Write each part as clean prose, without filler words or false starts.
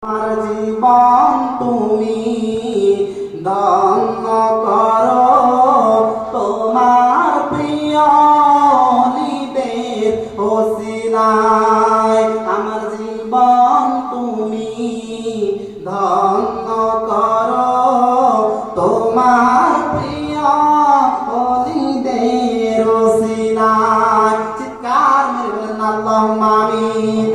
আমার জীবন তুমি ধন্য করো, তোমার প্রিয় ওলিদের ওসিলায়। আমার জীবন তুমি ধন্য করো, তোমার প্রিয় ওলিদের ওসিলায়। চিৎকার মেরে বলেন আল্লাহুম্মা আমিন।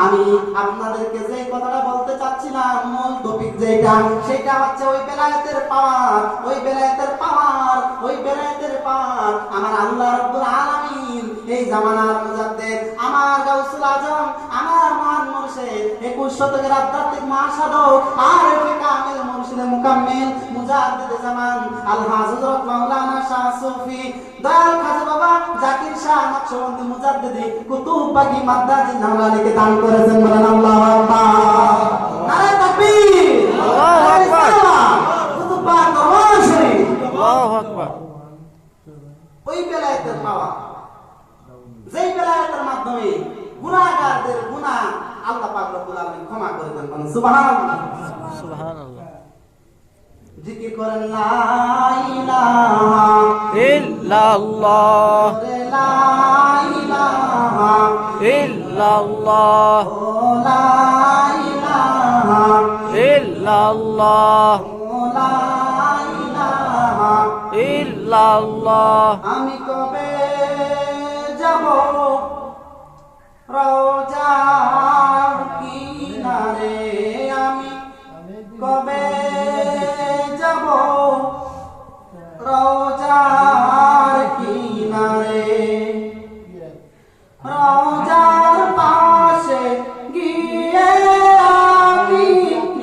আমি আপনাদেরকে যে কথাটা বলতে চাচ্ছিলাম, মূল টপিক যেটা, সেটা হচ্ছে ওই বেলায়েতের পাওয়ার, ওই বেলায়েতের পাওয়ার, ওই বেলায়েতের পাওয়ার। আমার আল্লাহ রাব্বুল আলামিন এই জামানার মুজাদ্দিদ, আমার গাউসুল আজম, আমার মহান মুর্শিদ, 21 শতকের আধ্যাত্মিক মহাসাধক আর কামিল মুর্শিদে মুকাম্মিল মুজাদ্দিদ জামান আলহাজ হযরত মাওলানা শাহ সুফি দয়াল খাজা বাবা জাকির শাহ নকশবন্দি মুজাদ্দিদি কুতুব বাগী মাদ্দাজি নাওলালিকে দান করেছেন। বলেন আল্লাহু আকবার, নারে তাকবীর, আল্লাহু আকবার, কুতুব বাগ দরবার শরীফ, আল্লাহু আকবার। ওই বেলায়েতের পাওয়া, যেই বেলায়েতের মাধ্যমে গুনাহগারদের গুনাহ আল্লাহ পাক রব্বুল আলামিন ক্ষমা করে দেন। বলেন সুবহানাল্লাহ, সুবহানাল্লাহ। জিকির করেন লা ইলাহা ইল্লাল্লাহ, লা ইলাহা ইল্লাল্লাহ, লা ইলাহা ইল্লাল্লাহ, লা ইলাহা ইল্লাল্লাহ। আমি কবে যাব রওজার কিনারে, আমি কবে যাব রওজার কিনারে, রওজার পাশে গিয়ে আমি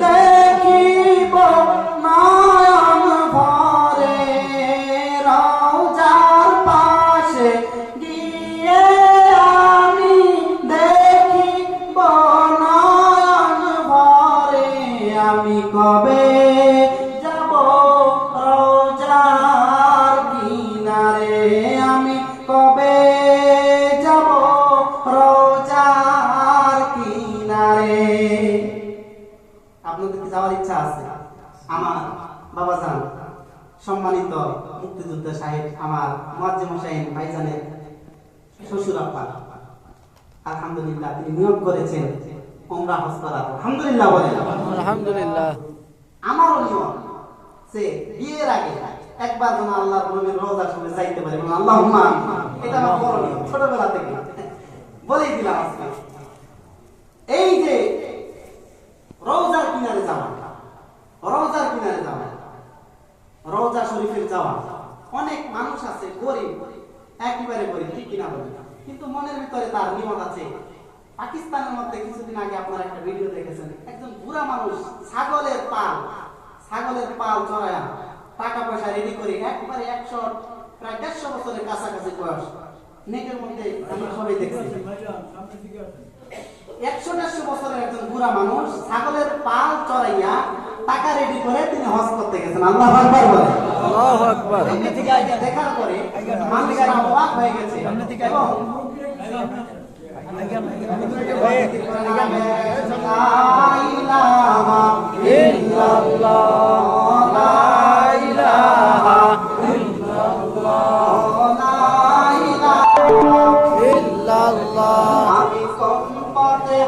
দেখিব নয়ন ভরে, রওজার পাশে গিয়ে আমি দেখিব নয়ন ভরে। আমি কবে যাব রওজার কিনারে, আমি কবে যাব রওজার কিনারে। আপনাদের কি যাওয়ার ইচ্ছা আছে? আমার বাবাজান সম্মানিত মুক্তিযোদ্ধা সাহেব, আমার মুয়াজ্জিম হোসেন ভাইজানের শ্বশুর আব্বা, আলহামদুলিল্লাহ তিনি নিয়োগ করেছেন উমরা হজ করার। আলহামদুলিল্লাহ বলেন আলহামদুলিল্লাহ। আমারও নিয়ম সে বিয়ের আগে একবার যেন আল্লাহর নবীর রওজার সামনে যাইতে পারে। বলেন আল্লাহুম্মা আমিন। এটা আমার বড় নিয়ম, ছোটবেলা থেকে বলেই দিলাম আজকে। এই যে রওজার কিনারে যাওয়া, রওজার কিনারে যাওয়া, রওজা শরীফের যাওয়া, অনেক মানুষ আছে গরিব, একেবারে গরিব, ঠিক কিনা বলেন, কিন্তু মনের ভিতরে তার নিয়ত আছে। পাকিস্তানের মধ্যে কিছুদিন আগে আপনারা একটা ভিডিও দেখেছেন, একজন বুড়া মানুষ ছাগলের পাল চড়ায়া টাকা পয়সা রেডি করে একবারে 100 প্রায় 150 বছরের কাছাকাছি বয়স, নেটের মধ্যে আমরা সবাই দেখছি, 100-150 বছরের একজন বুড়া মানুষ ছাগলের পাল চড়াইয়া টাকা রেডি করে তিনি হজ করতে গেছেন। আল্লাহু আকবার বলেন আল্লাহু আকবার। দেখার পরে মানুষের অবাক হয়ে গেছে এবং আমি কম পথে